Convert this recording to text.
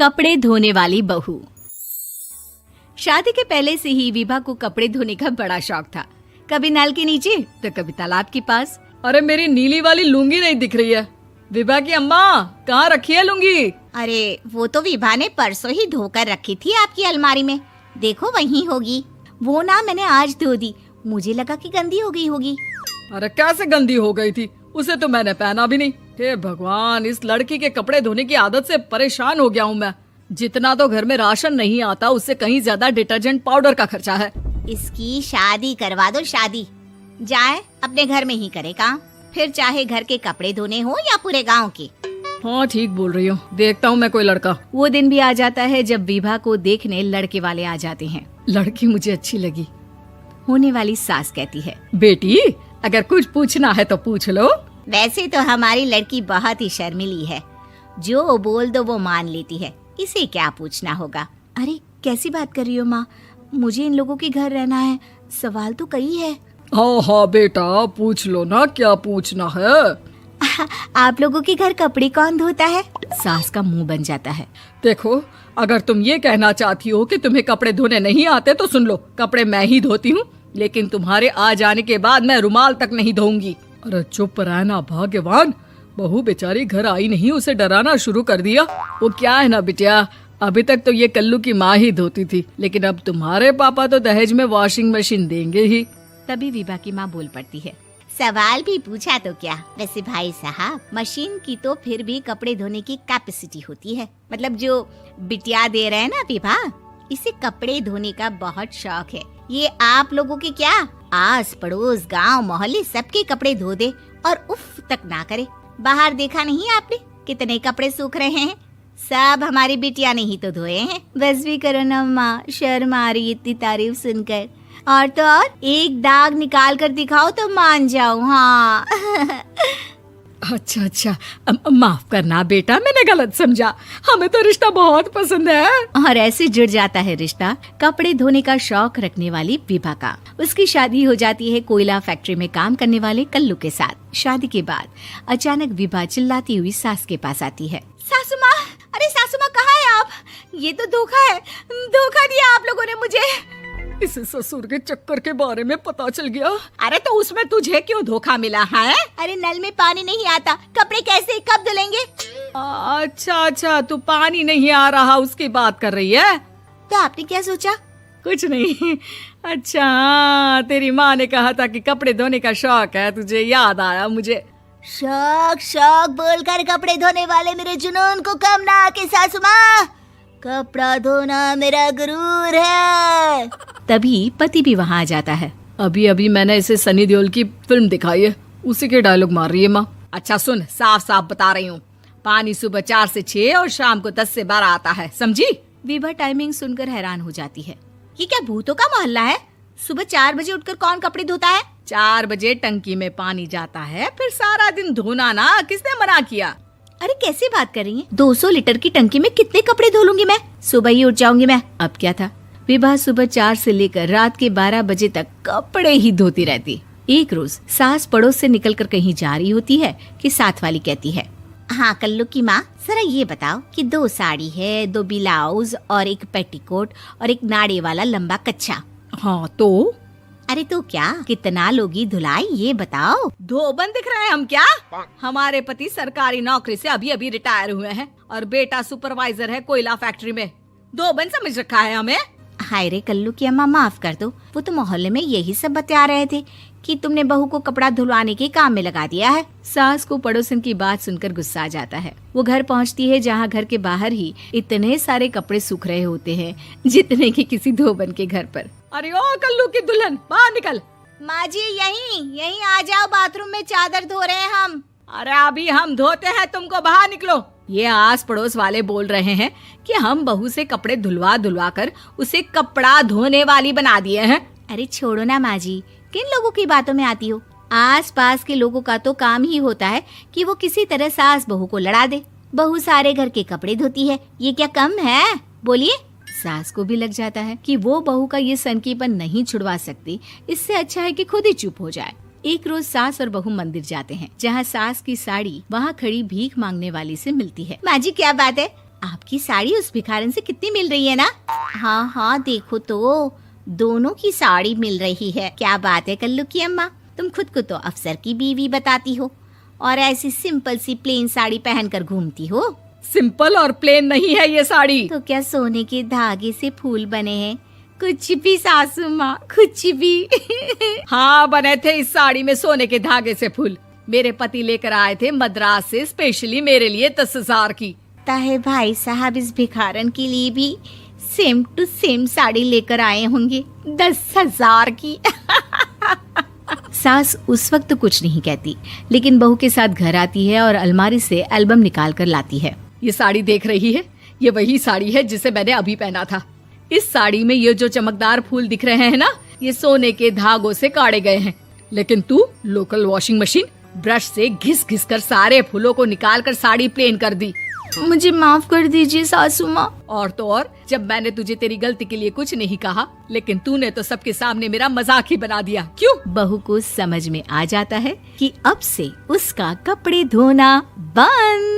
कपड़े धोने वाली बहू। शादी के पहले से ही विभा को कपड़े धोने का बड़ा शौक था। कभी नल के नीचे तो कभी तालाब के पास। अरे मेरी नीली वाली लुंगी नहीं दिख रही है। विभा की अम्मा, कहाँ रखी है लुंगी? अरे वो तो विभा ने परसों ही धोकर रखी थी आपकी अलमारी में, देखो वहीं होगी। वो ना मैंने आज धो दी, मुझे लगा कि गंदी हो गई होगी। अरे कैसे गंदी हो गई थी? उसे तो मैंने पहना भी नहीं। हे भगवान, इस लड़की के कपड़े धोने की आदत से परेशान हो गया हूँ मैं। जितना तो घर में राशन नहीं आता, उससे कहीं ज्यादा डिटर्जेंट पाउडर का खर्चा है। इसकी शादी करवा दो, शादी जाए अपने घर में ही करे काम, फिर चाहे घर के कपड़े धोने हो या पूरे गांव के। हाँ ठीक बोल रही हो, देखता हूँ मैं कोई लड़का। वो दिन भी आ जाता है जब विभा को देखने लड़के वाले आ जाते हैं। लड़की मुझे अच्छी लगी। होने वाली सास कहती है, बेटी अगर कुछ पूछना है तो पूछ लो। वैसे तो हमारी लड़की बहुत ही शर्मीली है, जो बोल दो वो मान लेती है, इसे क्या पूछना होगा। अरे कैसी बात कर रही हो माँ, मुझे इन लोगों के घर रहना है, सवाल तो कई है। हाँ हाँ बेटा, पूछ लो ना, क्या पूछना है। आप लोगों के घर कपड़े कौन धोता है? सास का मुंह बन जाता है। देखो, अगर तुम ये कहना चाहती हो कि तुम्हें कपड़े धोने नहीं आते तो सुन लो, कपड़े मैं ही धोती हूँ, लेकिन तुम्हारे आ जाने के बाद मैं रुमाल तक नहीं धोऊंगी। अरे चुप रहना भाग्यवान, बहू बेचारी घर आई नहीं, उसे डराना शुरू कर दिया। वो क्या है ना बिटिया, अभी तक तो ये कल्लू की माँ ही धोती थी, लेकिन अब तुम्हारे पापा तो दहेज में वॉशिंग मशीन देंगे ही। तभी विभा की माँ बोल पड़ती है, सवाल भी पूछा तो क्या। वैसे भाई साहब, मशीन की तो फिर भी कपड़े धोने की कैपेसिटी होती है। मतलब जो बिटिया दे रहे हैं ना विभा, इसे कपड़े धोने का बहुत शौक है। ये आप लोगों के क्या, आस पड़ोस गांव मोहल्ले सबके कपड़े धो दे और उफ तक ना करे। बाहर देखा नहीं आपने कितने कपड़े सूख रहे हैं? सब हमारी बिटिया ने ही तो धोए हैं। बस भी करो ना माँ, शर्म आ रही इतनी तारीफ सुनकर। और तो और एक दाग निकाल कर दिखाओ तो मान जाओ। हाँ अच्छा, माफ करना बेटा, मैंने गलत समझा। हमें तो रिश्ता बहुत पसंद है। और ऐसे जुड़ जाता है रिश्ता कपड़े धोने का शौक रखने वाली विभा का। उसकी शादी हो जाती है कोयला फैक्ट्री में काम करने वाले कल्लू के साथ। शादी के बाद अचानक विभा चिल्लाती हुई सास के पास आती है। सासू माँ, अरे सासू माँ कहाँ है आप? ये तो धोखा है, धोखा दिया आप लोगों ने मुझे। इसे ससुर के चक्कर के बारे में पता चल गया। अरे तो उसमें तुझे क्यों धोखा मिला है? अरे नल में पानी नहीं आता, कपड़े कैसे कब धुलेंगे? अच्छा, तू पानी नहीं आ रहा उसकी बात कर रही है। तो आपने क्या सोचा? कुछ नहीं। अच्छा, तेरी माँ ने कहा था कि कपड़े धोने का शौक है तुझे, याद आया मुझे। शौक बोलकर कपड़े धोने वाले मेरे जुनून को कम ना आके सासू माँ, कपड़ा धोना मेरा गुरूर है। तभी पति भी वहाँ आ जाता है। अभी मैंने इसे सनी देओल की फिल्म दिखाई है, उसी के डायलॉग मार रही है माँ। अच्छा सुन, साफ साफ बता रही हूँ, पानी सुबह 4 से 6 और शाम को 10 से 12 आता है, समझी? विभा टाइमिंग सुनकर हैरान हो जाती है। ये क्या भूतों का मोहल्ला है? सुबह 4 बजे उठकर कौन कपड़े धोता है? 4 बजे टंकी में पानी जाता है, फिर सारा दिन धोना ना, किसने मना किया? अरे कैसी बात कर रही हैं? 200 लीटर की टंकी में कितने कपड़े धो लूंगी मैं? सुबह ही उठ जाऊंगी मैं। अब क्या था, विभा सुबह 4 से लेकर रात के 12 बजे तक कपड़े ही धोती रहती। एक रोज सास पड़ोस से निकलकर कहीं जा रही होती है कि साथ वाली कहती है, हाँ कल्लू की माँ, जरा ये बताओ कि 2 साड़ी है, 2 ब्लाउज और एक पेटीकोट और एक नाड़े वाला लंबा कच्छा। हाँ तो? अरे तो क्या, कितना लोगी धुलाई ये बताओ। धोबन दिख रहे हैं हम क्या? हमारे पति सरकारी नौकरी से अभी रिटायर हुए हैं और बेटा सुपरवाइजर है कोयला फैक्ट्री में। धोबन समझ रखा है हमें? हाय रे कल्लू की अम्मा, माफ कर दो, वो तो मोहल्ले में यही सब बता रहे थे कि तुमने बहू को कपड़ा धुलवाने के काम में लगा दिया है। सास को पड़ोसन की बात सुनकर गुस्सा आ जाता है। वो घर पहुंचती है जहां घर के बाहर ही इतने सारे कपड़े सूख रहे होते हैं जितने कि किसी धोबन के घर पर। अरे ओ कल्लू की दुल्हन, बाहर निकल। माँ जी यहीं आ जाओ, बाथरूम में चादर धो रहे हैं हम। अरे अभी हम धोते हैं, तुमको बाहर निकलो। ये आस पड़ोस वाले बोल रहे हैं कि हम बहू से कपड़े धुलवा कर उसे कपड़ा धोने वाली बना दिए हैं। अरे छोड़ो ना माँ जी, किन लोगों की बातों में आती हो? आस पास के लोगों का तो काम ही होता है कि वो किसी तरह सास बहू को लड़ा दे। बहू सारे घर के कपड़े धोती है, ये क्या कम है? बोलिए। सास को भी लग जाता है कि वो बहू का ये सनकीपन नहीं छुड़वा सकती, इससे अच्छा है कि खुद ही चुप हो जाए। एक रोज सास और बहू मंदिर जाते हैं, जहाँ सास की साड़ी वहाँ खड़ी भीख मांगने वाली से मिलती है। माँ जी क्या बात है, आपकी साड़ी उस भिखारन से कितनी मिल रही है ना? हाँ हाँ देखो तो, दोनों की साड़ी मिल रही है। क्या बात है कल्लू की अम्मा, तुम खुद को तो अफसर की बीवी बताती हो और ऐसी सिंपल सी प्लेन साड़ी पहनकर घूमती हो। सिंपल और प्लेन नहीं है ये साड़ी। तो क्या सोने के धागे से फूल बने हैं? कुछ भी सासू माँ, कुछ भी। हाँ बने थे इस साड़ी में सोने के धागे से फूल। मेरे पति लेकर आए थे मद्रास से स्पेशली मेरे लिए 10,000 की। ताहे भाई साहब इस भिखारन के लिए भी सेम टू सेम साड़ी लेकर आए होंगे 10,000 की। सास उस वक्त तो कुछ नहीं कहती, लेकिन बहू के साथ घर आती है और अलमारी से एल्बम निकाल कर लाती है। ये साड़ी देख रही है, ये वही साड़ी है जिसे मैंने अभी पहना था। इस साड़ी में ये जो चमकदार फूल दिख रहे हैं ना, ये सोने के धागों से काटे गए हैं। लेकिन तू लोकल वॉशिंग मशीन ब्रश से घिस घिस कर सारे फूलों को निकाल कर साड़ी प्लेन कर दी। मुझे माफ कर दीजिए सासू माँ। और तो और, जब मैंने तुझे तेरी गलती के लिए कुछ नहीं कहा, लेकिन तूने तो सबके सामने मेरा मजाक ही बना दिया। क्यों? बहू को समझ में आ जाता है कि अब से उसका कपड़े धोना बंद।